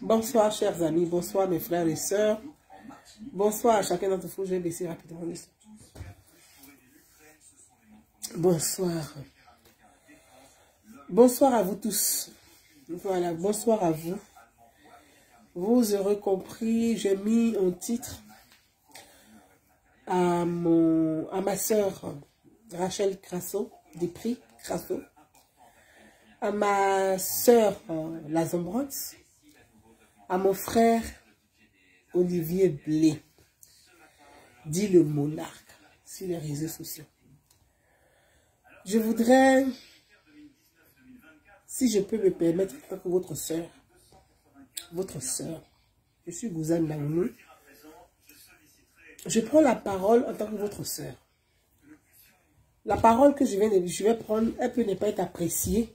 Bonsoir chers amis, bonsoir mes frères et sœurs. Bonsoir à chacun d'entre vous, je vais baisser rapidement le son. Bonsoir. Bonsoir à vous tous. Voilà, bonsoir à vous. Vous aurez compris, j'ai mis un titre à ma sœur Rachel Crasso, des prix Crasso, à ma sœur La Zombrance, à mon frère Olivier Blé, dit le monarque, sur les réseaux sociaux. Je voudrais, si je peux me permettre, en tant que votre sœur, je suis Gouzane Naounou, je prends la parole en tant que votre sœur. La parole que je vais prendre, elle peut ne pas être appréciée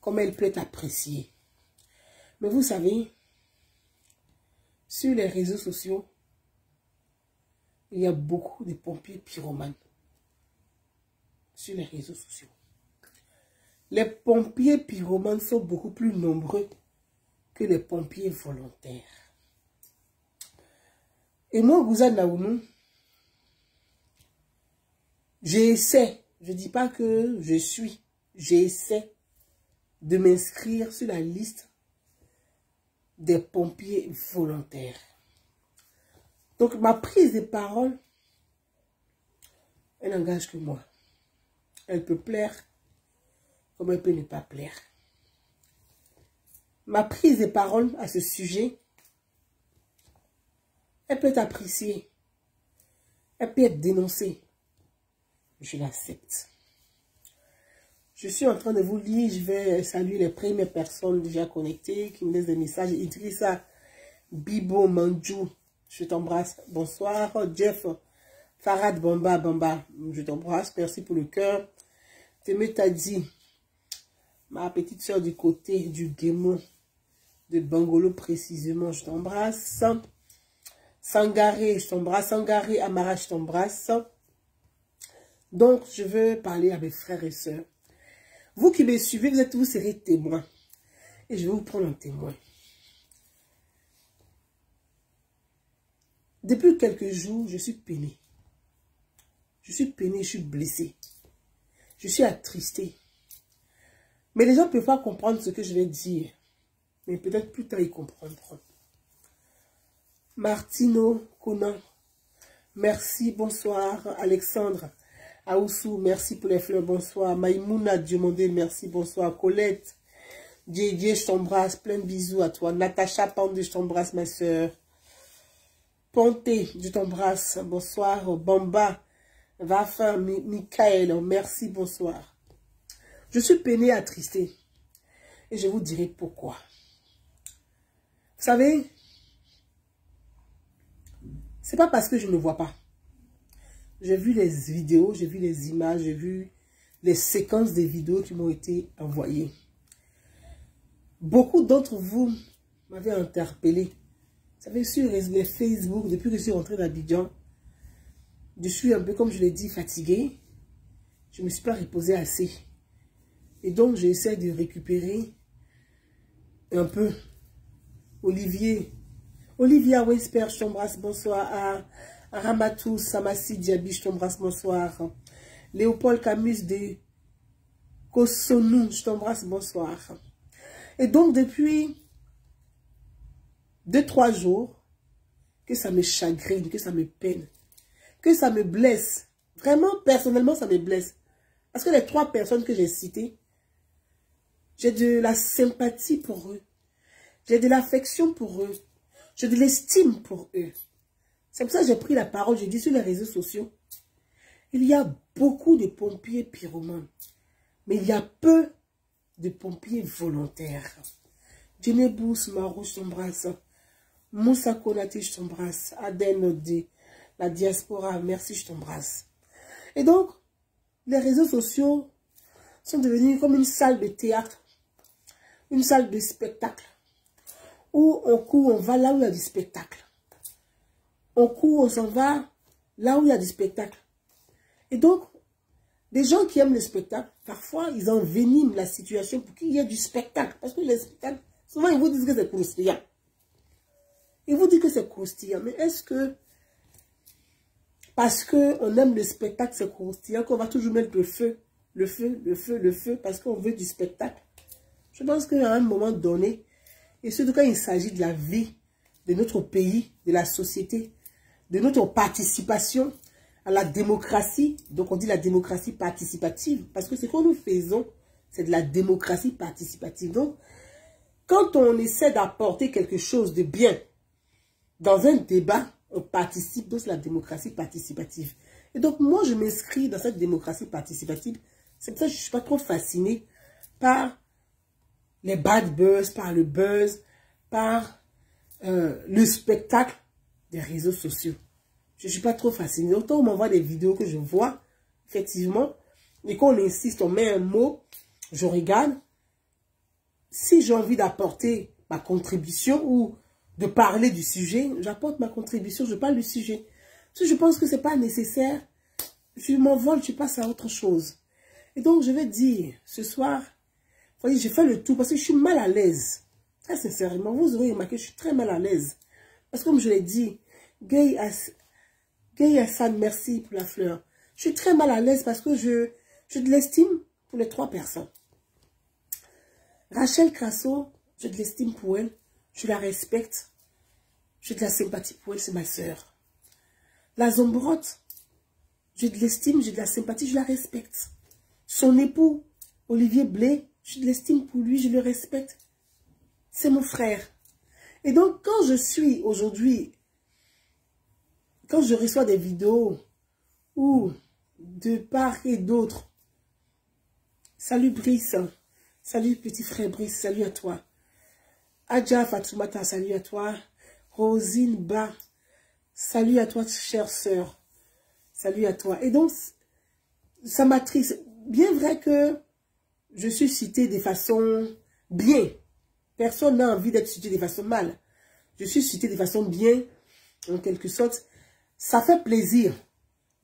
comme elle peut être appréciée. Mais vous savez, sur les réseaux sociaux, il y a beaucoup de pompiers pyromanes. Sur les réseaux sociaux. Les pompiers pyromanes sont beaucoup plus nombreux que les pompiers volontaires. Et moi, Gouzane Naounou, j'essaie, je ne dis pas que je suis, j'essaie de m'inscrire sur la liste des pompiers volontaires. Donc, ma prise de parole, elle n'engage que moi. Elle peut plaire comme elle peut ne pas plaire. Ma prise de parole à ce sujet, elle peut être appréciée. Elle peut être dénoncée. Je l'accepte. Je suis en train de vous lire. Je vais saluer les premières personnes déjà connectées qui me laissent des messages. Idrissa, Bibo, Manjou, je t'embrasse. Bonsoir. Jeff, Farad, Bamba, je t'embrasse. Merci pour le cœur. Témé t'a dit, ma petite soeur du côté du Guémon, de Bangolo précisément, je t'embrasse. Sangaré, je t'embrasse. Sangaré, Amara, je t'embrasse. Donc, je veux parler à mes frères et sœurs. Vous qui me suivez, vous serez témoins. Et je vais vous prendre en témoin. Depuis quelques jours, je suis peinée. Je suis peinée, je suis blessée. Je suis attristée. Mais les gens ne peuvent pas comprendre ce que je vais dire. Mais peut-être plus tard, ils comprendront. Martino Conan, merci, bonsoir. Alexandre Aoussou, merci pour les fleurs, bonsoir. Maïmouna Diomondé, merci, bonsoir. Colette, Didier, je t'embrasse, plein de bisous à toi. Natacha Pandé, je t'embrasse, ma soeur. Ponté, je t'embrasse, bonsoir. Bamba, Vafin, Michael, merci, bonsoir. Je suis peinée, attristée. Et je vous dirai pourquoi. Vous savez, c'est pas parce que je ne vois pas. J'ai vu les vidéos, j'ai vu les images, j'ai vu les séquences des vidéos qui m'ont été envoyées. Beaucoup d'entre vous m'avaient interpellé. Vous savez, sur les Facebook, depuis que je suis rentrée d'Abidjan, je suis un peu, comme je l'ai dit, fatiguée. Je ne me suis pas reposée assez. Et donc, j'essaie de récupérer un peu. Olivier Wesper, je t'embrasse, bonsoir. Ramatou Samassi Diaby, je t'embrasse, bonsoir. Léopold Camus de Kosonou, je t'embrasse, bonsoir. Et donc, depuis 2-3 jours, que ça me chagrine, que ça me peine, que ça me blesse. Vraiment, personnellement, ça me blesse. Parce que les 3 personnes que j'ai citées, j'ai de la sympathie pour eux. J'ai de l'affection pour eux. J'ai de l'estime pour eux. C'est pour ça que j'ai pris la parole. J'ai dit sur les réseaux sociaux, il y a beaucoup de pompiers pyromanes. Mais il y a peu de pompiers volontaires. Djenebous, Marou, je t'embrasse. Moussa Konati, je t'embrasse. Aden de la diaspora, merci, je t'embrasse. Et donc, les réseaux sociaux sont devenus comme une salle de théâtre. Une salle de spectacle. Où on court, on va là où il y a du spectacle. On court, on s'en va là où il y a du spectacle. Et donc, les gens qui aiment le spectacle, parfois, ils enveniment la situation pour qu'il y ait du spectacle. Parce que les spectacles, souvent, ils vous disent que c'est croustillant. Il vous dit que c'est croustillant. Mais est-ce que, parce qu'on aime le spectacle, c'est croustillant, qu'on va toujours mettre le feu, parce qu'on veut du spectacle? Je pense qu'à un moment donné, et surtout quand il s'agit de la vie de notre pays, de la société, de notre participation à la démocratie, donc on dit la démocratie participative, parce que ce que nous faisons, c'est de la démocratie participative. Donc, quand on essaie d'apporter quelque chose de bien dans un débat, on participe, donc c'est la démocratie participative. Et donc, moi, je m'inscris dans cette démocratie participative. C'est pour ça que je ne suis pas trop fascinée par les bad buzz, par le buzz, par le spectacle des réseaux sociaux. Je ne suis pas trop fascinée. Autant on m'envoie des vidéos que je vois, effectivement, et qu'on insiste, on met un mot, je regarde. Si j'ai envie d'apporter ma contribution ou de parler du sujet, j'apporte ma contribution, je parle du sujet. Si je pense que ce n'est pas nécessaire, je m'envole, je passe à autre chose. Et donc, je vais dire, ce soir, vous voyez, j'ai fait le tour parce que je suis mal à l'aise. Très sincèrement, vous aurez remarqué, je suis très mal à l'aise. Parce que comme je l'ai dit, Gay Hassan, merci pour la fleur. Je suis très mal à l'aise parce que je de l'estime pour les 3 personnes. Rachel Crasso, je de l'estime pour elle. Je la respecte. J'ai de la sympathie pour elle, c'est ma sœur. La Zombrotte, j'ai de l'estime, j'ai de la sympathie, je la respecte. Son époux, Olivier Blé, j'ai de l'estime pour lui, je le respecte. C'est mon frère. Et donc, quand je suis aujourd'hui, quand je reçois des vidéos ou de part et d'autre, salut Brice, salut petit frère Brice, salut à toi. Adja Fatoumata, salut à toi. Rosine Ba, salut à toi, chère sœur. Salut à toi. Et donc, ça m'attriste. Bien vrai que je suis citée de façon bien. Personne n'a envie d'être cité de façon mal. Je suis cité de façon bien, en quelque sorte. Ça fait plaisir.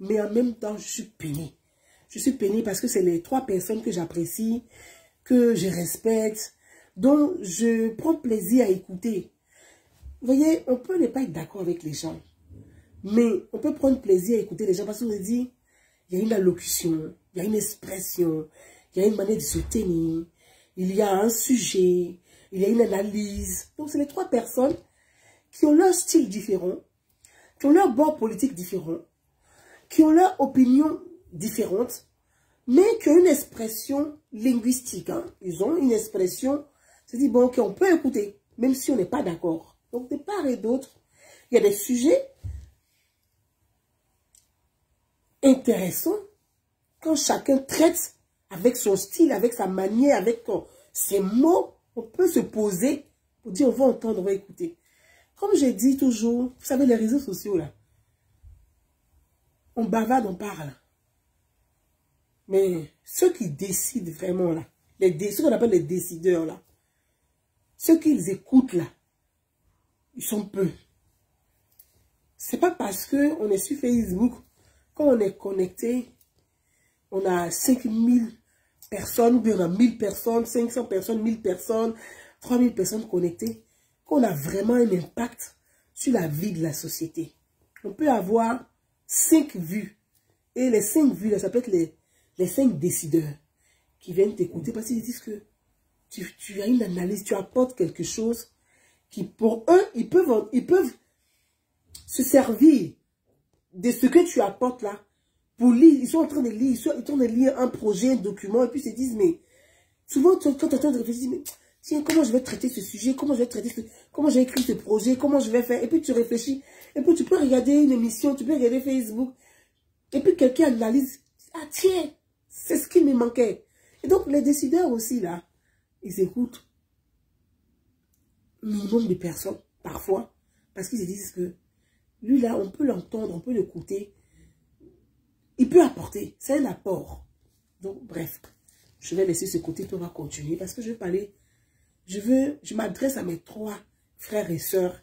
Mais en même temps, je suis peinée. Je suis peinée parce que c'est les 3 personnes que j'apprécie, que je respecte, dont je prends plaisir à écouter. Vous voyez, on peut ne pas être d'accord avec les gens. Mais on peut prendre plaisir à écouter les gens parce qu'on se dit, il y a une allocution, il y a une expression, il y a une manière de se tenir, il y a un sujet, il y a une analyse. Donc, c'est les 3 personnes qui ont leur style différent, qui ont leur bord politique différent, qui ont leur opinion différente, mais qui ont une expression linguistique. Hein. Ils ont une expression, c'est dit, bon, ok, on peut écouter, même si on n'est pas d'accord. Donc, de part et d'autre, il y a des sujets intéressants quand chacun traite avec son style, avec sa manière, avec ses mots. On peut se poser pour dire, on va entendre, on va écouter. Comme j'ai dit toujours, vous savez, les réseaux sociaux, là, on bavarde, on parle. Mais ceux qui décident vraiment, là, ceux qu'on appelle les décideurs, là, ceux qu'ils écoutent, là, ils sont peu. C'est pas parce qu'on est sur Facebook, quand on est connecté, on a 5000 personnes, ou bien on a 1000 personnes, 500 personnes, 1000 personnes, 3000 personnes connectées, qu'on a vraiment un impact sur la vie de la société. On peut avoir 5 vues. Et les 5 vues, là, ça peut être les 5 décideurs qui viennent t'écouter parce qu'ils disent que tu as une analyse, tu apportes quelque chose qui, pour eux, ils peuvent se servir de ce que tu apportes là pour lire. Ils sont en train de lire, ils sont en train de lire un projet, un document, et puis ils se disent, mais souvent, quand tu es en train de réfléchir, mais tiens, comment je vais traiter ce sujet, comment je vais traiter comment j'ai écrit ce projet, comment je vais faire, et puis tu réfléchis, et puis tu peux regarder une émission, tu peux regarder Facebook, et puis quelqu'un analyse, ah tiens, c'est ce qui me manquait. Et donc les décideurs aussi là, ils écoutent minimum de personnes, parfois, parce qu'ils se disent que lui là, on peut l'entendre, on peut l'écouter, il peut apporter, c'est un apport. Donc bref, je vais laisser ce côté, puis on va continuer, parce que je vais parler, je m'adresse à mes 3 frères et sœurs,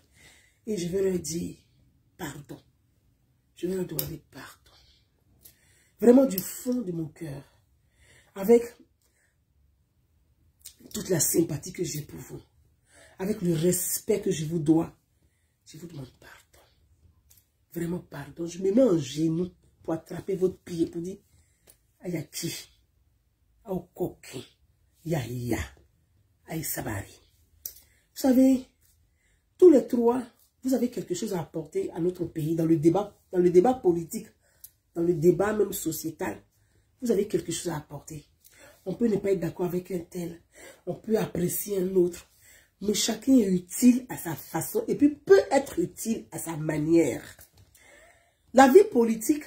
et je vais leur dire pardon. Je vais leur demander pardon. Vraiment du fond de mon cœur, avec toute la sympathie que j'ai pour vous, avec le respect que je vous dois. Je vous demande pardon. Vraiment pardon. Je me mets en genoux pour attraper votre pied, pour dire, Ayaki, Aokoki, Yaya, Aïsabari. Vous savez, tous les trois, vous avez quelque chose à apporter à notre pays, dans le débat politique, dans le débat même sociétal. Vous avez quelque chose à apporter. On peut ne pas être d'accord avec un tel, on peut apprécier un autre, mais chacun est utile à sa façon et puis peut être utile à sa manière. La vie politique,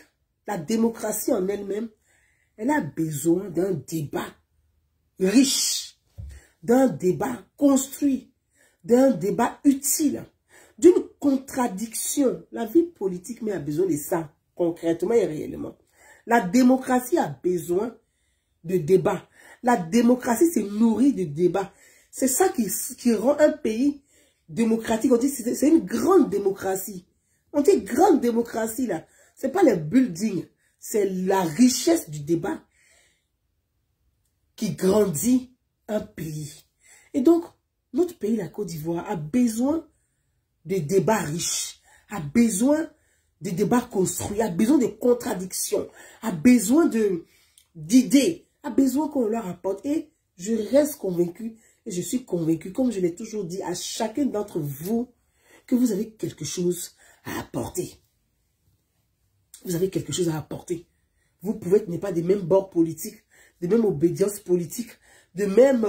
la démocratie en elle-même, elle a besoin d'un débat riche, d'un débat construit, d'un débat utile, d'une contradiction. La vie politique mais a besoin de ça, concrètement et réellement. La démocratie a besoin de débat. La démocratie se nourrit de débat. C'est ça qui rend un pays démocratique. On dit que c'est une grande démocratie. On dit grande démocratie là. C'est pas les buildings. C'est la richesse du débat qui grandit un pays. Et donc, notre pays, la Côte d'Ivoire, a besoin de débats riches, a besoin de débats construits, a besoin de contradictions, a besoin d'idées, a besoin qu'on leur apporte. Et je reste convaincu, et je suis convaincu, comme je l'ai toujours dit à chacun d'entre vous, que vous avez quelque chose à apporter. Vous avez quelque chose à apporter. Vous pouvez être pas des mêmes bords politiques, de même obédience politique, de même,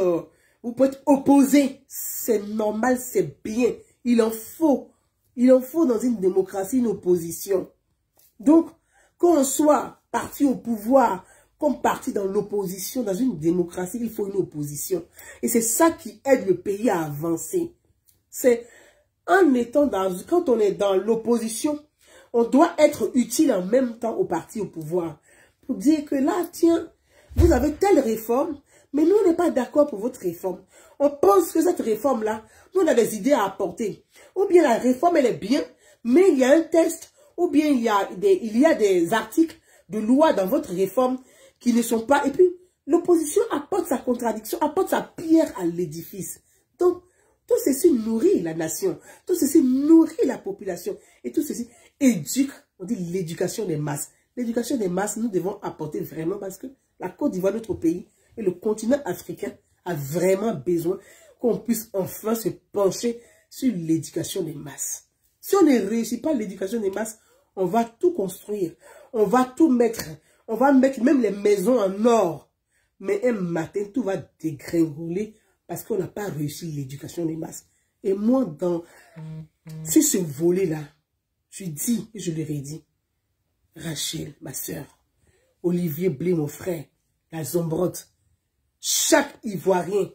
vous pouvez être opposés. C'est normal, c'est bien. Il en faut dans une démocratie une opposition. Donc, qu'on soit parti au pouvoir, comme parti dans l'opposition, dans une démocratie, il faut une opposition. Et c'est ça qui aide le pays à avancer. C'est quand on est dans l'opposition, on doit être utile en même temps au parti au pouvoir. Pour dire que là, tiens, vous avez telle réforme, mais nous, on n'est pas d'accord pour votre réforme. On pense que cette réforme-là, nous, on a des idées à apporter. Ou bien la réforme, elle est bien, mais il y a un test, ou bien il y a des articles de loi dans votre réforme qui ne sont pas... Et puis, l'opposition apporte sa contradiction, apporte sa pierre à l'édifice. Donc, tout ceci nourrit la nation, tout ceci nourrit la population, et tout ceci éduque, on dit l'éducation des masses. L'éducation des masses, nous devons apporter vraiment parce que la Côte d'Ivoire, notre pays, et le continent africain a vraiment besoin qu'on puisse enfin se pencher sur l'éducation des masses. Si on ne réussit pas l'éducation des masses, on va tout construire, on va tout mettre, on va mettre même les maisons en or. Mais un matin, tout va dégringoler parce qu'on n'a pas réussi l'éducation des masses. Et moi, sur ce volet-là, je dis, et je le redis, Rachel, ma soeur, Olivier Blé, mon frère, la Zombrotte, chaque Ivoirien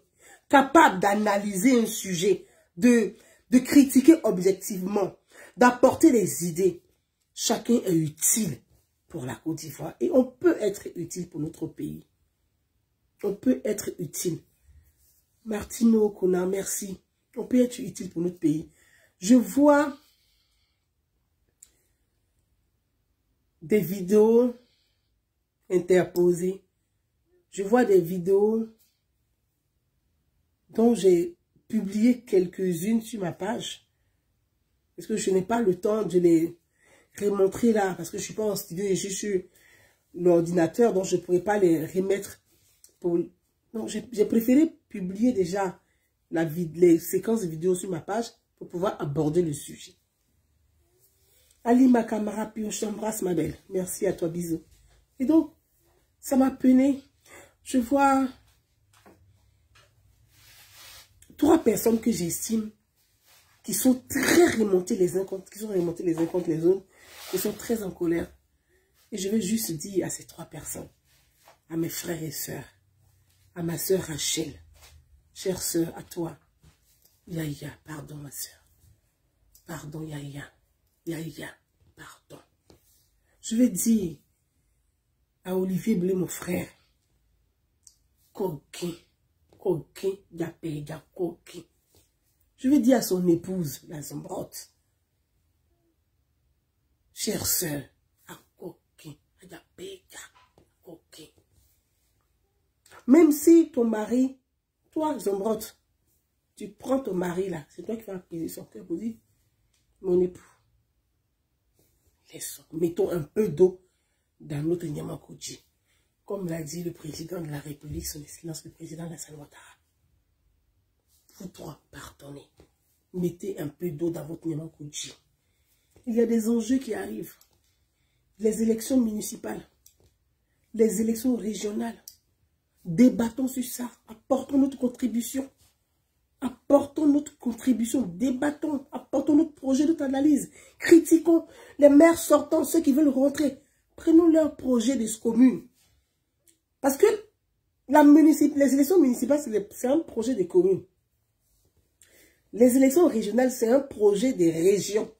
capable d'analyser un sujet, de critiquer objectivement, d'apporter des idées, chacun est utile pour la Côte d'Ivoire. Et on peut être utile pour notre pays. On peut être utile. Martino, Kona, merci. On peut être utile pour notre pays. Je vois des vidéos interposées. Je vois des vidéos dont j'ai publié quelques-unes sur ma page. Parce que je n'ai pas le temps de les remontrer là. Parce que je ne suis pas en studio et je suis sur l'ordinateur. Donc je ne pourrais pas les remettre. Donc j'ai préféré publier déjà les séquences de vidéos sur ma page pour pouvoir aborder le sujet. Ali, ma camarade, puis je t'embrasse, ma belle. Merci à toi, bisous. Et donc, ça m'a peiné. Je vois 3 personnes que j'estime qui sont très remontées les uns contre les autres, qui sont très en colère. Et je vais juste dire à ces 3 personnes, à mes frères et sœurs, à ma sœur Rachel, chère sœur, à toi, Yaya, pardon ma sœur, pardon Yaya, Yaya, pardon. Je vais dire à Olivier Blé, mon frère, coquin, yapéga, coquin. Je vais dire à son épouse, la Zombrotte, chère sœur, à coquin, yapéga, coquin. Même si ton mari, toi, Zombrotte, tu prends ton mari là, c'est toi qui vas apaiser son cœur pour dire, mon époux, laissons, mettons un peu d'eau dans notre Nyamakoudji. Comme l'a dit le président de la République, son excellence, le président Alassane Ouattara. Vous trois, pardonnez. Mettez un peu d'eau dans votre Nyamakoudji. Il y a des enjeux qui arrivent. Les élections municipales, les élections régionales. Débattons sur ça. Apportons notre contribution. Apportons notre contribution. Débattons. Apportons notre projet, notre analyse. Critiquons les maires sortants, ceux qui veulent rentrer. Prenons leur projet des communes. Parce que les élections municipales, c'est un projet des communes. Les élections régionales, c'est un projet des régions.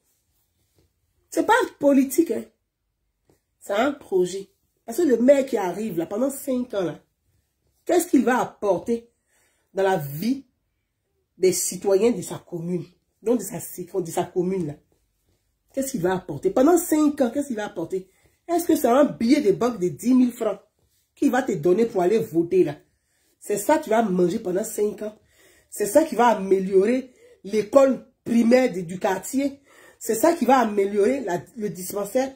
C'est pas politique, hein. C'est un projet. Parce que le maire qui arrive là, pendant 5 ans, là, qu'est-ce qu'il va apporter dans la vie des citoyens de sa commune? Donc de sa commune là. Qu'est-ce qu'il va apporter? Pendant 5 ans, qu'est-ce qu'il va apporter? Est-ce que c'est un billet de banque de 10 000 francs qu'il va te donner pour aller voter là? C'est ça que tu vas manger pendant 5 ans. C'est ça qui va améliorer l'école primaire du quartier. C'est ça qui va améliorer le dispensaire.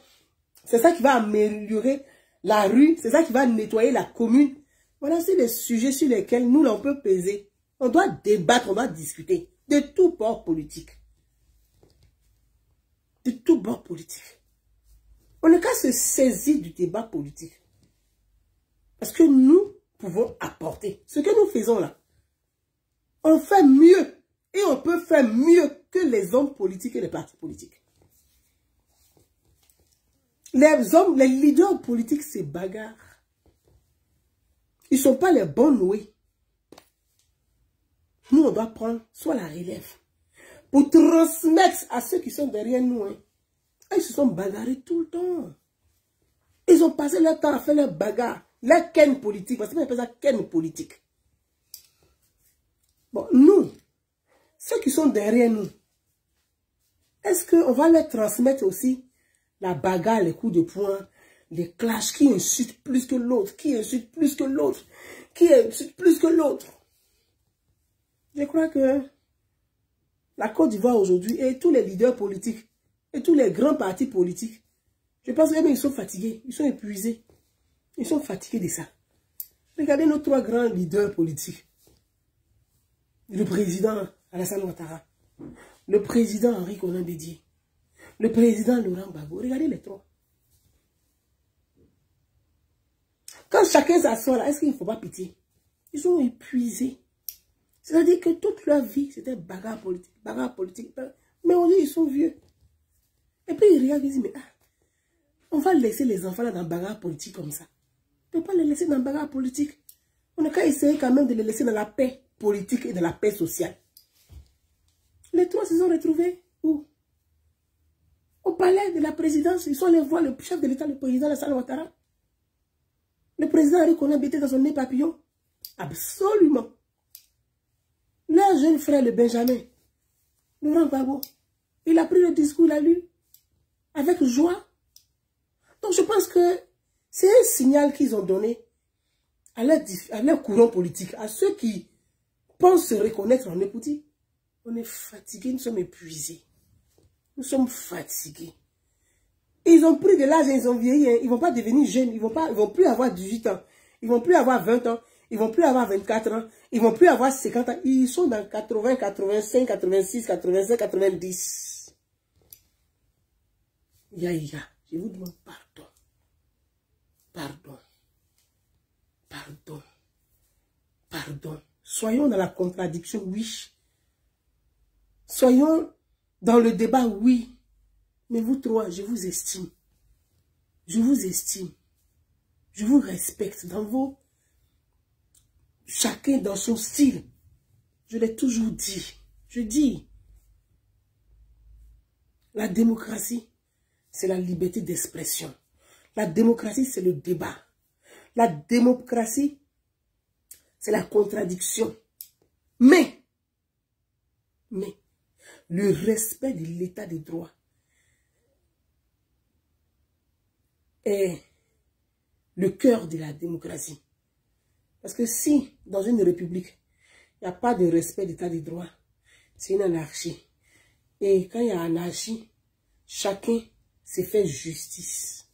C'est ça qui va améliorer la rue. C'est ça qui va nettoyer la commune. Voilà, c'est des sujets sur lesquels nous, là, on peut peser. On doit débattre, on doit discuter. De tout bord politique. De tout bord politique. On n'a qu'à se saisir du débat politique. Parce que nous pouvons apporter. Ce que nous faisons là, on fait mieux. Et on peut faire mieux que les hommes politiques et les partis politiques. Les leaders politiques se bagarrent. Ils ne sont pas les bons noués. Nous, on doit prendre soit la relève pour transmettre à ceux qui sont derrière nous. Hein. Ils se sont bagarrés tout le temps. Ils ont passé leur temps à faire leur bagarre, leur ken politique. Parce qu'on appelle ça ken politique. Bon, nous, ceux qui sont derrière nous, est-ce qu'on va leur transmettre aussi la bagarre, les coups de poing, les clashs, qui insultent plus que l'autre, qui insulte plus que l'autre, qui insulte plus que l'autre? Je crois que la Côte d'Ivoire aujourd'hui, et tous les leaders politiques, et tous les grands partis politiques, je pense qu'ils sont fatigués, ils sont épuisés. Ils sont fatigués de ça. Regardez nos 3 grands leaders politiques. Le président Alassane Ouattara, le président Henri Konan Bédié, le président Laurent Gbagbo. Regardez les 3. Quand chacun s'assoit là, est-ce qu'il ne faut pas pitié? Ils sont épuisés. C'est-à-dire que toute leur vie, c'était bagarre politique, bagarre politique. Mais aujourd'hui, ils sont vieux. Et puis ils regardent et disent, mais on va laisser les enfants là dans bagarre politique comme ça. On ne peut pas les laisser dans bagarre politique. On n'a qu'à essayer quand même de les laisser dans la paix politique et dans la paix sociale. Les 3 se sont retrouvés où? Au palais de la présidence. Ils sont allés voir le chef de l'État, le président Alassane Ouattara. Le président Henri Konan Bédié dans son nez papillon. Absolument. Leur jeune frère, le Benjamin, Laurent Gbagbo, il a pris le discours, il a lu, avec joie. Donc je pense que c'est un signal qu'ils ont donné à leur courant politique, à ceux qui pensent se reconnaître en écoutant. On est fatigués, nous sommes épuisés. Nous sommes fatigués. Ils ont pris de l'âge, ils ont vieilli, hein. Ils ne vont pas devenir jeunes, ils vont plus avoir 18 ans, ils ne vont plus avoir 20 ans, ils ne vont plus avoir 24 ans, ils ne vont plus avoir 50 ans. Ils sont dans 80, 85, 86, 85, 90. Ya, je vous demande pardon. Pardon. Pardon. Pardon. Soyons dans la contradiction, oui. Soyons dans le débat, oui. Mais vous 3, je vous estime. Je vous estime. Je vous respecte dans vos... Chacun dans son style. Je l'ai toujours dit. Je dis, la démocratie, c'est la liberté d'expression. La démocratie, c'est le débat. La démocratie, c'est la contradiction. Mais, le respect de l'état de droit est le cœur de la démocratie. Parce que si, dans une république, il n'y a pas de respect de l'état de droit, c'est une anarchie. Et quand il y a anarchie, chacun s'est fait justice.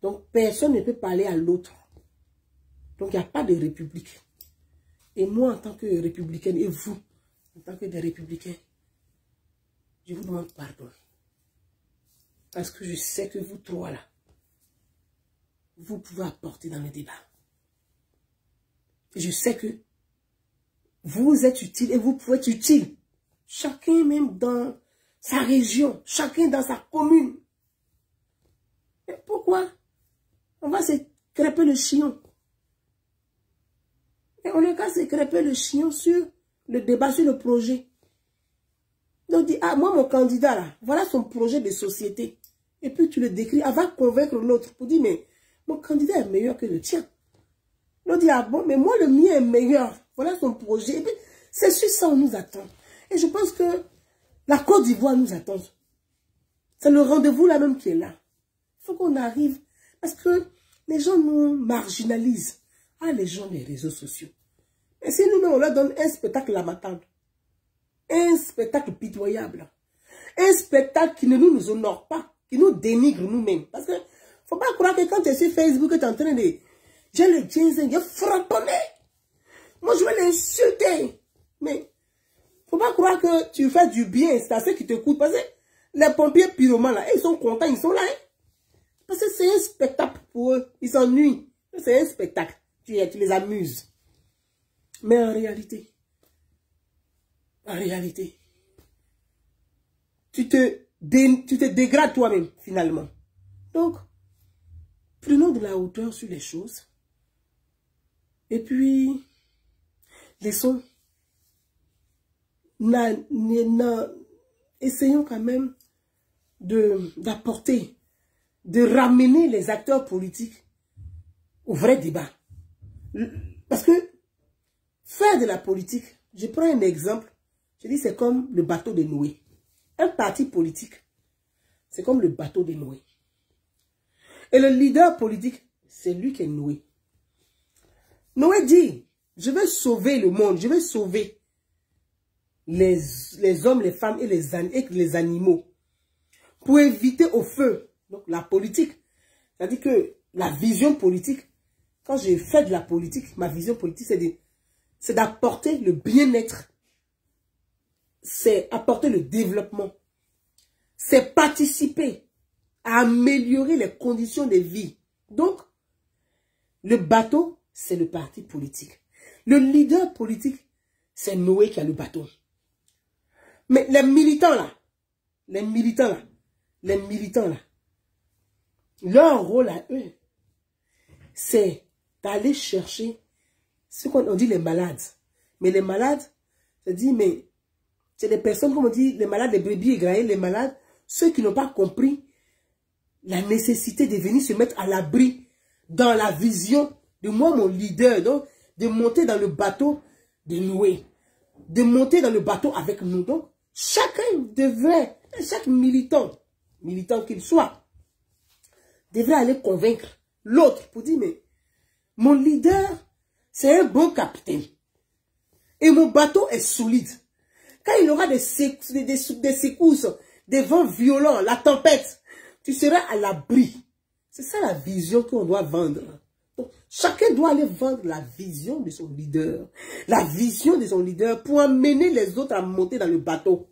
Donc, personne ne peut parler à l'autre. Donc, il n'y a pas de république. Et moi, en tant que républicaine, et vous, en tant que des républicains, je vous demande pardon. Parce que je sais que vous trois là, vous pouvez apporter dans le débat. Et je sais que vous êtes utile et vous pouvez être utile. Chacun même dans sa région, chacun dans sa commune. Et pourquoi? On va se crêper le chignon. Et on est qu'à se crêper le chignon sur le débat, sur le projet. Donc, dit, ah, moi, mon candidat, là, voilà son projet de société. Et puis, tu le décris, elle va convaincre l'autre pour dire, mais mon candidat est meilleur que le tien. On dit, ah bon, mais moi, le mien est meilleur. Voilà son projet. Et puis, c'est sur ça qu'on nous attend. Et je pense que la Côte d'Ivoire nous attend. C'est le rendez-vous là même qui est là. Il faut qu'on arrive. Parce que les gens nous marginalisent. Ah, les gens des réseaux sociaux. Et si nous, on leur donne un spectacle lamentable. Un spectacle pitoyable. Un spectacle qui ne nous honore pas. Qui nous dénigre nous-mêmes. Parce que, faut pas croire que quand tu es sur Facebook, tu es en train de... J'ai le ginseng, j'ai frontonné. Moi, je vais l'insulter. Mais, faut pas croire que tu fais du bien. C'est à ceux qui t'écoutent. Parce que les pompiers pyromanes, là, ils sont contents, ils sont là. Hein? Parce que c'est un spectacle pour eux. Ils s'ennuient. C'est un spectacle. Tu les amuses. Mais en réalité, tu te dégrades toi-même, finalement. Donc, prenons de la hauteur sur les choses. Et puis, essayons quand même d'apporter, de ramener les acteurs politiques au vrai débat. Parce que faire de la politique, je prends un exemple, je dis c'est comme le bateau de Noé. Un parti politique, c'est comme le bateau de Noé. Et le leader politique, c'est lui qui est Noé. Noé dit, je vais sauver le monde, je vais sauver les hommes, les femmes et les animaux pour éviter au feu. Donc la politique, c'est-à-dire que la vision politique, quand j'ai fait de la politique, ma vision politique, c'est d'apporter le bien-être, c'est apporter le développement, c'est participer à améliorer les conditions de vie. Donc, le bateau, c'est le parti politique. Le leader politique, c'est Noé qui a le bateau. Mais les militants là, leur rôle à eux, c'est d'aller chercher ce qu'on dit les malades. Mais les malades, c'est dit, mais c'est des personnes, comme on dit, les malades, les brebis égraillés, les malades, ceux qui n'ont pas compris la nécessité de venir se mettre à l'abri dans la vision de moi, mon leader, donc de monter dans le bateau de Noé, de monter dans le bateau avec nous. Donc, chacun devrait, chaque militant qu'il soit, devrait aller convaincre l'autre pour dire, mais mon leader, c'est un bon capitaine. Et mon bateau est solide. Quand il y aura des secousses, des vents violents, la tempête, tu seras à l'abri. C'est ça la vision qu'on doit vendre. Donc, chacun doit aller vendre la vision de son leader. La vision de son leader pour amener les autres à monter dans le bateau.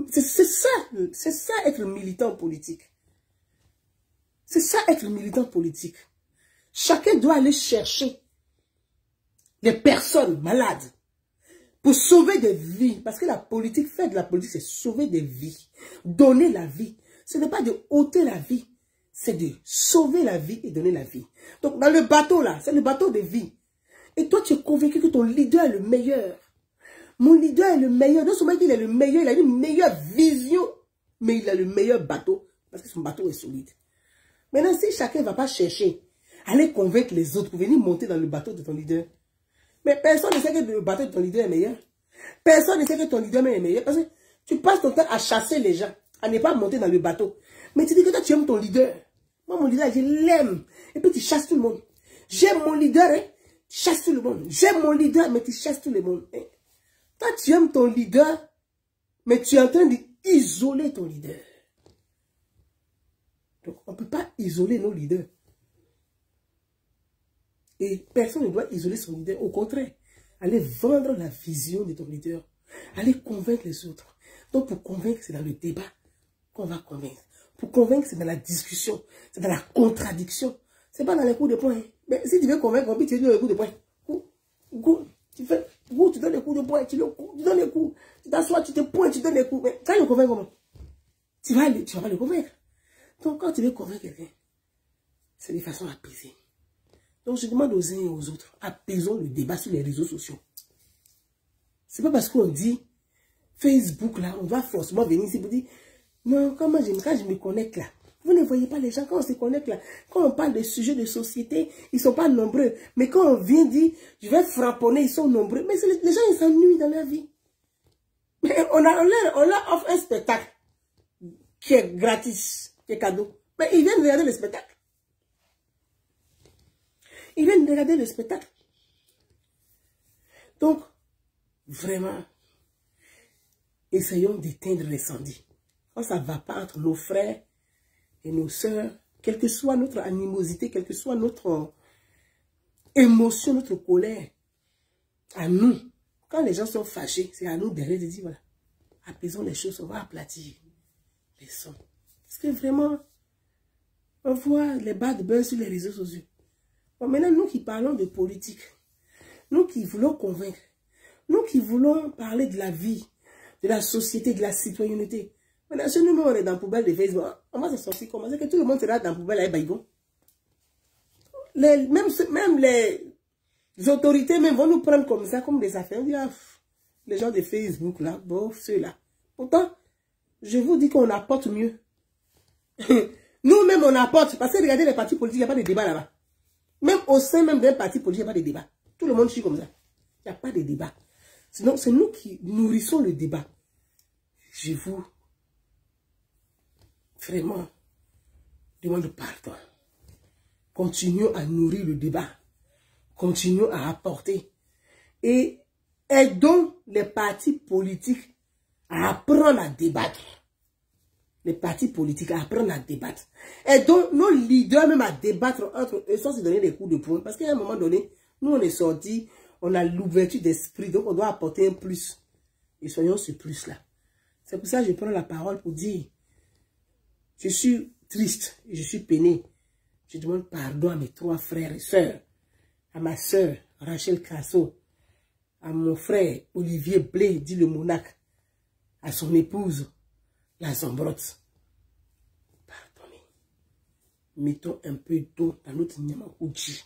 C'est ça être militant politique. C'est ça être militant politique. Chacun doit aller chercher les personnes malades pour sauver des vies. Parce que la politique, faire de la politique, c'est sauver des vies. Donner la vie. Ce n'est pas de ôter la vie. C'est de sauver la vie et donner la vie. Donc, dans le bateau là, c'est le bateau de vie. Et toi, tu es convaincu que ton leader est le meilleur. Mon leader est le meilleur. Non seulement qu'il est le meilleur, il a une meilleure vision, mais il a le meilleur bateau. Parce que son bateau est solide. Maintenant, si chacun ne va pas chercher à aller convaincre les autres pour venir monter dans le bateau de ton leader, mais personne ne sait que le bateau de ton leader est meilleur. Personne ne sait que ton leader est meilleur. Parce que tu passes ton temps à chasser les gens, à ne pas monter dans le bateau. Mais tu dis que toi, tu aimes ton leader. Moi, mon leader, je l'aime. Et puis, tu chasses tout le monde. J'aime mon leader, hein? Tu chasses tout le monde. J'aime mon leader, mais tu chasses tout le monde. Hein? Toi, tu aimes ton leader, Mais tu es en train d'isoler ton leader. Donc, on ne peut pas isoler nos leaders. Et personne ne doit isoler son leader. Au contraire, aller vendre la vision de ton leader. Aller convaincre les autres. Donc, pour convaincre, c'est dans le débat qu'on va convaincre. Pour convaincre, c'est dans la discussion. C'est dans la contradiction. C'est pas dans les coups de poing. Mais si tu veux convaincre, tu donnes les coups de poing. Tu donnes les coups de poing. Tu donnes les coups. Tu t'assois, tu te pointes, tu donnes les coups. Mais quand il convainc comment? Tu vas pas le convaincre. Donc, quand tu veux convaincre quelqu'un, c'est de façon apaisée. Donc, je demande aux uns et aux autres, apaisons le débat sur les réseaux sociaux. C'est pas parce qu'on dit Facebook, là, on va forcément venir ici pour dire, non, quand je me connecte là, vous ne voyez pas les gens, quand on se connecte là, quand on parle de sujets de société, ils ne sont pas nombreux. Mais quand on vient dire, je vais frapponner, ils sont nombreux. Mais les gens, ils s'ennuient dans leur vie. Mais on leur offre un spectacle qui est gratis, qui est cadeau. Mais ils viennent regarder le spectacle. Ils viennent regarder le spectacle. Donc, vraiment, essayons d'éteindre l'incendie. Quand ça ne va pas entre nos frères et nos sœurs, quelle que soit notre animosité, quelle que soit notre émotion, notre colère, à nous, quand les gens sont fâchés, c'est à nous derrière de dire, voilà, apaisons les choses, on va aplatir les sons. Parce que vraiment, on voit les bad buzz sur les réseaux sociaux. Bon, maintenant, nous qui parlons de politique, nous qui voulons convaincre, nous qui voulons parler de la vie, de la société, de la citoyenneté. Maintenant, si nous, on est dans la poubelle de Facebook, on va se sortir comment? C'est que tout le monde sera dans la poubelle avec Baïgon. Même les autorités même vont nous prendre comme ça, comme des affaires. On dit, ah, les gens de Facebook, là, bon, ceux-là. Pourtant, je vous dis qu'on apporte mieux. Nous-mêmes, on apporte. Parce que regardez les partis politiques, il n'y a pas de débat là-bas. Même au sein même d'un parti politique, il n'y a pas de débat. Tout le monde suit comme ça. Il n'y a pas de débat. Sinon, c'est nous qui nourrissons le débat. Je vous vraiment demande pardon. Continuons à nourrir le débat. Continuons à apporter. Et aidons les partis politiques à apprendre à débattre. Les partis politiques à apprendre à débattre. Aidons nos leaders même à débattre entre eux sans se donner des coups de poing. Parce qu'à un moment donné, nous on est sortis, on a l'ouverture d'esprit, donc on doit apporter un plus. Et soyons ce plus-là. C'est pour ça que je prends la parole pour dire, je suis triste, je suis peiné. Je demande pardon à mes 3 frères et sœurs, à ma sœur Rachel Crasso, à mon frère Olivier Blé, dit le monarque, à son épouse, la Zambrotte. Pardonnez. Mettons un peu d'eau dans notre Nyamakuchi.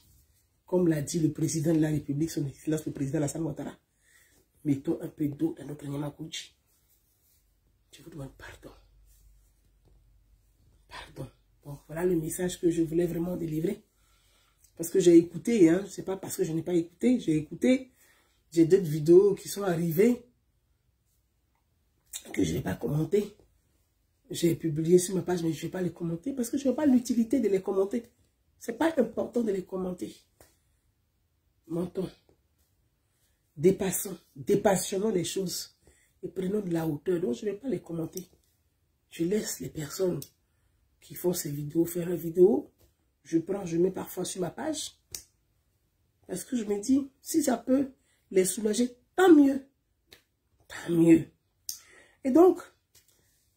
Comme l'a dit le président de la République, son excellence, le président Alassane Ouattara. Mettons un peu d'eau dans notre Nyamakuchi. Je vous demande pardon. Pardon. Donc voilà le message que je voulais vraiment délivrer. Parce que j'ai écouté, hein, c'est pas parce que je n'ai pas écouté, j'ai écouté. J'ai d'autres vidéos qui sont arrivées que je ne vais pas commenter. J'ai publié sur ma page, mais je ne vais pas les commenter parce que je n'ai pas l'utilité de les commenter. Ce n'est pas important de les commenter. Montons. Dépassons. Dépassionnons les choses. Et prenons de la hauteur. Donc, je ne vais pas les commenter. Je laisse les personnes qui font ces vidéos faire leurs vidéos. Je prends, je mets parfois sur ma page. Parce que je me dis, si ça peut les soulager, tant mieux. Tant mieux. Et donc,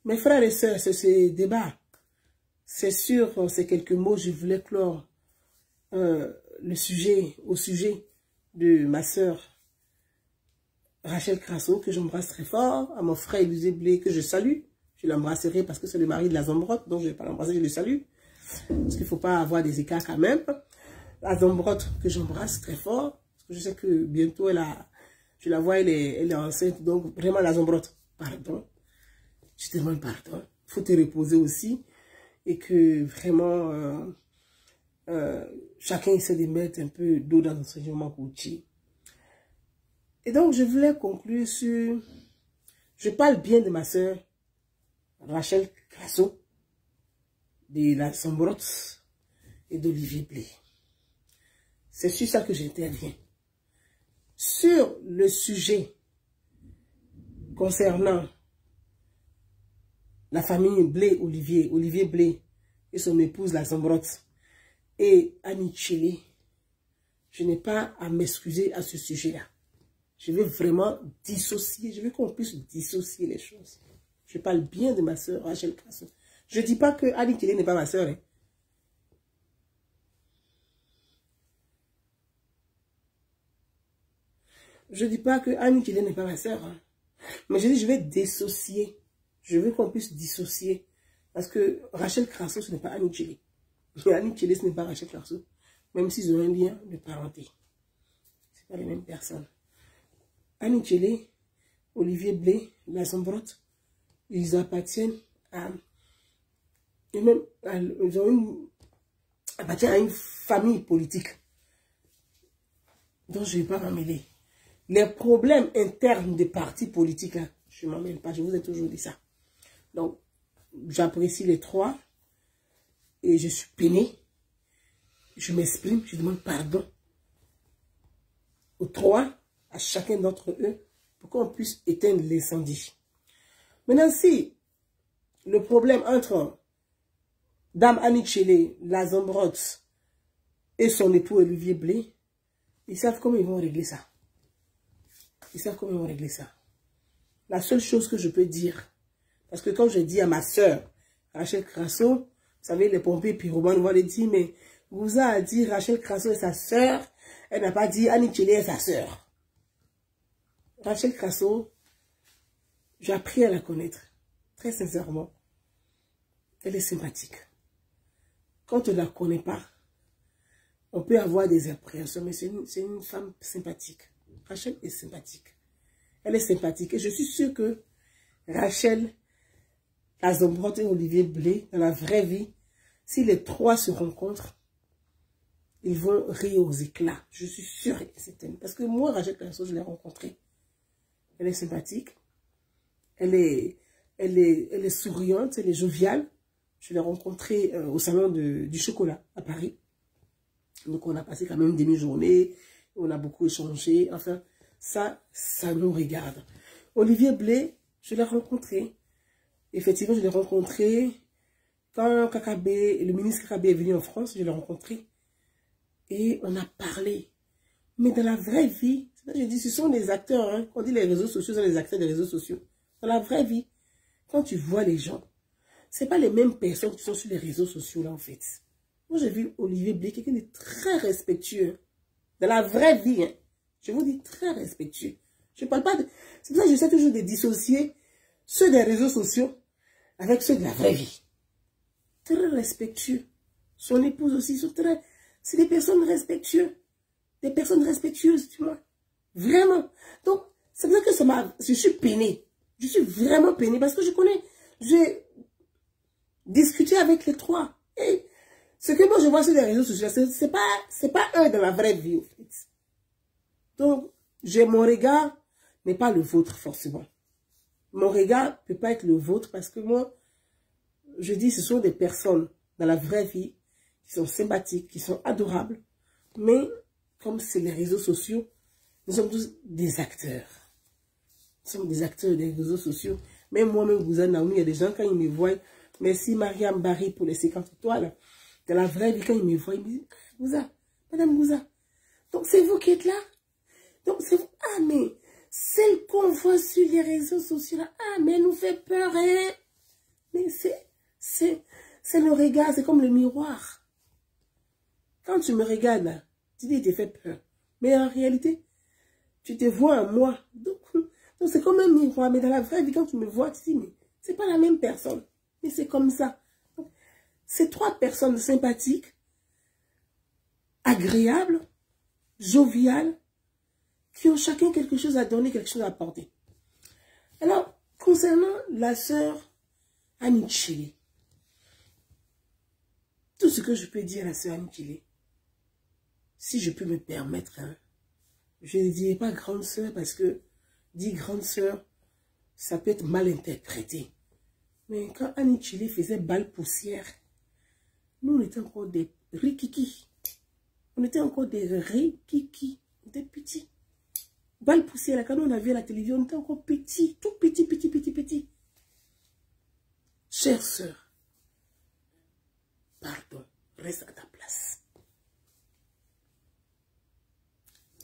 mes frères et sœurs, c'est ce débat. C'est sûr, ces quelques mots, je voulais clore au sujet de ma sœur Rachel Crasso, que j'embrasse très fort, à mon frère Élisée Blé, que je salue. Je l'embrasserai parce que c'est le mari de la Zambrotte, donc je ne vais pas l'embrasser, je le salue. Parce qu'il ne faut pas avoir des écarts quand même. La Zambrotte, que j'embrasse très fort, parce que je sais que bientôt, je la vois, elle est enceinte, donc vraiment la Zambrotte, pardon. Je te demande pardon. Il faut te reposer aussi. Et que vraiment, chacun essaie de mettre un peu d'eau dans son Nyamakuchi. Et donc, je voulais conclure sur... Je parle bien de ma sœur Rachel Crasso, de la Zambrotte et d'Olivier Blé. C'est sur ça que j'interviens. Sur le sujet concernant la famille Blé, Olivier Blé, et son épouse, la Zambrotte, et Annie Tchélé, je n'ai pas à m'excuser à ce sujet-là. Je veux vraiment dissocier, je veux qu'on puisse dissocier les choses. Je parle bien de ma soeur Rachel Crasso. Je ne dis pas que Annie Tchélé n'est pas ma soeur. Hein. Je ne dis pas que Annie Tchélé n'est pas ma soeur. Hein. Mais je dis, je vais dissocier. Je veux qu'on puisse dissocier. Parce que Rachel Crasso, ce n'est pas Annie Tchélé. Et Annie Tchélé, ce n'est pas Rachel Crasso. Même s'ils ont un lien de parenté. Ce n'est pas les mêmes personnes. Annie Tchélé, Olivier Blé, la Zambrotte, ils appartiennent à... appartiennent à une famille politique. Donc je ne vais pas m'en mêler. Les problèmes internes des partis politiques, là, je ne m'en mêle pas, je vous ai toujours dit ça. Donc, j'apprécie les trois et je suis peinée. Je m'exprime, je demande pardon aux trois, à chacun d'entre eux, pour qu'on puisse éteindre l'incendie. Maintenant, si le problème entre Dame Annie Tchélé, la Zambrotte et son époux Olivier Blé, ils savent comment ils vont régler ça. Ils savent comment ils vont régler ça. La seule chose que je peux dire, parce que quand je dis à ma soeur, Rachel Crasso, vous savez, les pompiers pyromanes vont les dire, mais Gouza a dit Rachel Crasso est sa soeur, elle n'a pas dit Annie Tchélé est sa soeur. Rachel Crasso, j'ai appris à la connaître, très sincèrement. Elle est sympathique. Quand on ne la connaît pas, on peut avoir des appréhensions, mais c'est une femme sympathique. Rachel est sympathique. Elle est sympathique. Et je suis sûre que Rachel, la Zambrotte et Olivier Blé, dans la vraie vie, si les trois se rencontrent, ils vont rire aux éclats. Je suis sûre et certaine. Parce que moi, Rachel Crasso, je l'ai rencontrée. Elle est sympathique. Elle est souriante, elle est joviale. Je l'ai rencontrée au salon du chocolat à Paris. Donc, on a passé quand même une demi-journée. On a beaucoup échangé. Enfin, ça nous regarde. Olivier Blé, je l'ai rencontré. Effectivement, je l'ai rencontré quand le ministre Kakabé est venu en France. Je l'ai rencontré. Et on a parlé. Mais dans la vraie vie, je dis, ce sont des acteurs. Hein. On dit les réseaux sociaux sont les acteurs des réseaux sociaux. Dans la vraie vie, quand tu vois les gens, ce n'est pas les mêmes personnes qui sont sur les réseaux sociaux là en fait. Moi j'ai vu Olivier Blé, quelqu'un de très respectueux. Dans la vraie vie, hein, je vous dis très respectueux. Je parle pas de... C'est pour ça que j'essaie toujours de dissocier ceux des réseaux sociaux avec ceux de la vraie vie. Très respectueux. Son épouse aussi, sont très... C'est des personnes respectueuses. Des personnes respectueuses, tu vois. Vraiment. Donc, c'est pour ça que ça m'a... Je suis peinée. Je suis vraiment peinée parce que je connais... J'ai discuté avec les trois. Et ce que moi je vois sur les réseaux sociaux, c'est pas eux dans la vraie vie, en fait. Donc, mon regard n'est pas le vôtre, forcément. Mon regard ne peut pas être le vôtre parce que moi, je dis, ce sont des personnes dans la vraie vie qui sont sympathiques, qui sont adorables. Mais, comme c'est les réseaux sociaux, nous sommes tous des acteurs. Nous sommes des acteurs des réseaux sociaux. Même moi-même, Gouza Naoumi, il y a des gens, quand ils me voient, merci Mariam Barry pour les 50 étoiles. Dans la vraie vie, quand ils me voient, ils me disent, Gouza, Madame Gouza, donc c'est vous qui êtes là? Donc c'est vous, ah mais, celle qu'on voit sur les réseaux sociaux, là, ah mais elle nous fait peur, hein? Mais c'est le regard, c'est comme le miroir. Quand tu me regardes là, tu dis, il te fait peur. Mais en réalité, tu te vois en moi. Donc c'est comme un miroir. Mais dans la vraie vie, quand tu me vois, tu dis, mais c'est pas la même personne. Mais c'est comme ça. Donc, ces trois personnes sympathiques, agréables, joviales, qui ont chacun quelque chose à donner, quelque chose à apporter. Alors, concernant la sœur Annie Tchélé, tout ce que je peux dire à la sœur Annie Tchélé, si je peux me permettre, hein, je ne dirais pas grande sœur parce que dire grande sœur, ça peut être mal interprété. Mais quand Annie Tchélé faisait balle poussière, nous on était encore des rikiki. On était encore des rikiki. On était petits. Balle poussière, là, quand on a vu à la télévision, on était encore petits. Tout petit, petit, petit, petit. Chère sœur, pardon, reste à ta place.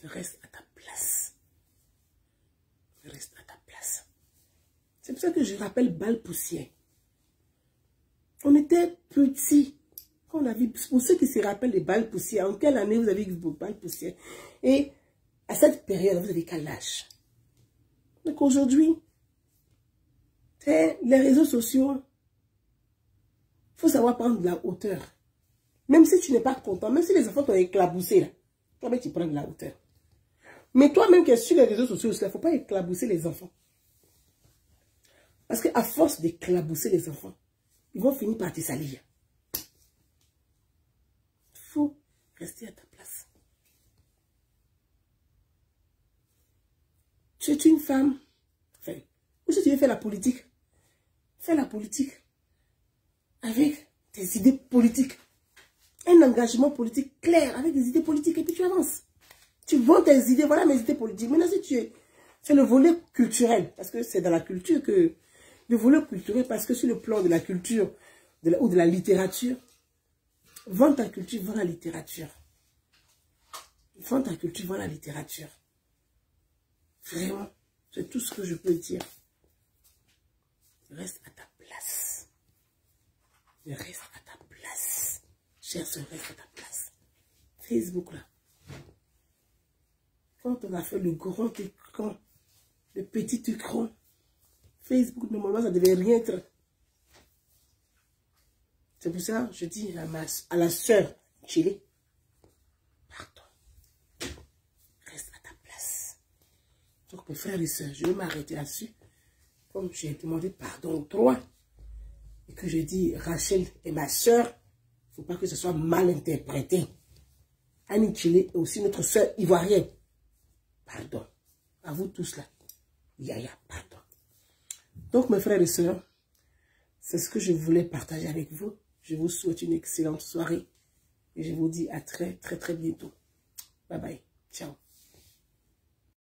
Reste à ta place. Reste à ta place. C'est pour ça que je rappelle balle poussière. On était petits. Quand on a vu, pour ceux qui se rappellent des balles poussières, en quelle année vous avez vu vos balles poussières? Et à cette période, vous avez quel âge? Donc aujourd'hui, les réseaux sociaux, il faut savoir prendre de la hauteur. Même si tu n'es pas content, même si les enfants t'ont éclaboussé, là, toi-même tu prends de la hauteur. Mais toi-même qui es sur les réseaux sociaux, il ne faut pas éclabousser les enfants. Parce qu'à force d'éclabousser les enfants, ils vont finir par te salir. Il faut rester à ta place. Tu es une femme. Enfin, ou si tu veux faire la politique, fais la politique avec des idées politiques. Un engagement politique clair avec des idées politiques et puis tu avances. Tu vends tes idées, voilà mes idées politiques. Maintenant, si tu es... C'est le volet culturel, parce que c'est dans la culture que... Le volet culturel, parce que sur le plan de la culture ou de la littérature, vends ta culture, vends la littérature. Vends ta culture, vends la littérature. Vraiment, c'est tout ce que je peux dire. Reste à ta place. Reste à ta place. Chère sœur, reste à ta place. Facebook, là. Quand on a fait le grand écran, le petit écran, Facebook, normalement, ça ne devait rien être. C'est pour ça que je dis à la sœur Chili, pardon. Reste à ta place. Donc, mes frères et sœurs, je vais m'arrêter là-dessus. Comme j'ai demandé pardon aux trois, et que je dis Rachel est ma sœur, il ne faut pas que ce soit mal interprété. Annie Chili est aussi notre sœur ivoirienne. Pardon. À vous tous là. Yaya, pardon. Donc, mes frères et sœurs, c'est ce que je voulais partager avec vous. Je vous souhaite une excellente soirée. Et je vous dis à très, très, très bientôt. Bye bye. Ciao.